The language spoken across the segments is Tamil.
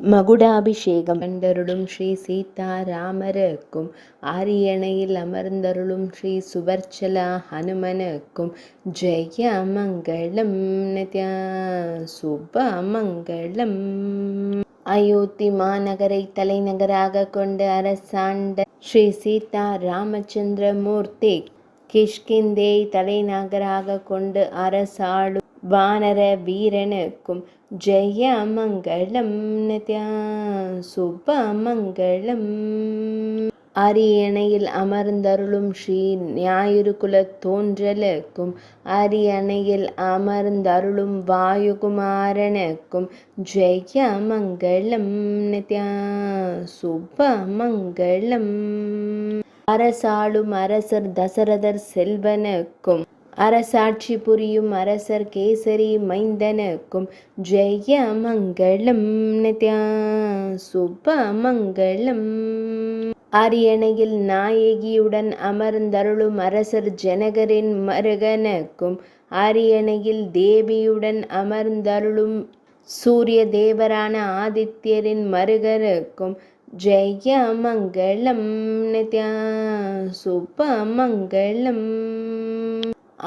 மகுடாபிஷேகம் கண்டருளும் ஸ்ரீ சீதாராமருக்கும் ஆரியணையில் அமர்ந்தருளும் ஸ்ரீ சுவர்ச்சலா ஹனுமனுக்கும் ஜெய மங்களம் நித்யா சுப மங்களம். அயோத்தி மாநகரை தலைநகராக கொண்டு அரசாண்ட ஸ்ரீ சீதா ராமச்சந்திர மூர்த்தி கிஷ்கிந்தே தலைநகராக கொண்டு அரசாளும் வானர வீரனுக்கும் ஜெய மங்களம் நித்யா சுப மங்களம். அரியணையில் அமர்ந்தருளும் ஸ்ரீ ஞாயிறு குலத் தோன்றலுக்கும் அரியணையில் அமர்ந்தருளும் வாயுகுமாரனுக்கும் ஜெய மங்களம் நித்யா சுப மங்களம். அரசாளும் அரசர் தசரதர் செல்வனுக்கும் அரசாட்சி புரியும் அரசர் கேசரி மைந்தனுக்கும் ஜெய மங்களம் நித்யா சுப மங்களம். அரியணையில் நாயகியுடன் அமர்ந்தருளும் அரசர் ஜனகரின் மருகனுக்கும் அரியணையில் தேவியுடன் அமர்ந்தருளும் சூரிய தேவரான ஆதித்யரின் மருகனுக்கும் ஜெய மங்களம் நித்யா சுப மங்களம்.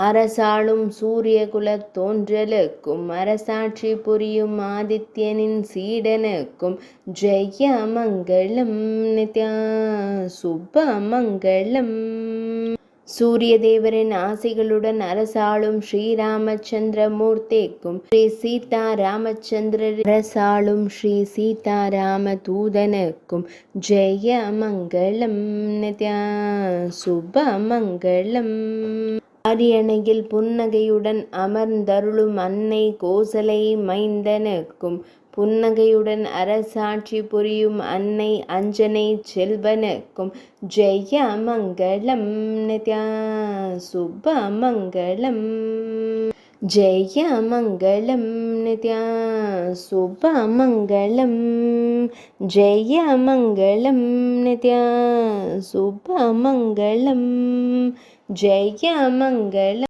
அரசாளும் சூரிய குலத் தோன்றலுக்கும் அரசாட்சி புரியும் ஆதித்யனின் சீடனுக்கும் ஜெய மங்களம் நித்யா சுப மங்களம். சூரிய தேவரின் ஆசைகளுடன் அரசாளும் ஸ்ரீராமச்சந்திர மூர்த்திக்கும் ஸ்ரீ சீதா ராமச்சந்திரர் அரசாளும் ஸ்ரீ சீதாராம தூதனுக்கும் ஜெய மங்களம் நித்யா சுப மங்களம். அரியணையில் புன்னகையுடன் அமர்ந்தருளும் அன்னை கோசலை மைந்தனுக்கும் புன்னகையுடன் அரசாட்சி புரியும் அன்னை அஞ்சனை செல்வனுக்கும் ஜெய மங்களம் நித்யா சுப மங்களம். ஜெய மங்களம் நித்யா சுப மங்களம். ஜெய மங்களம் நித்யா சுப மங்களம். ஜெய மங்களம்.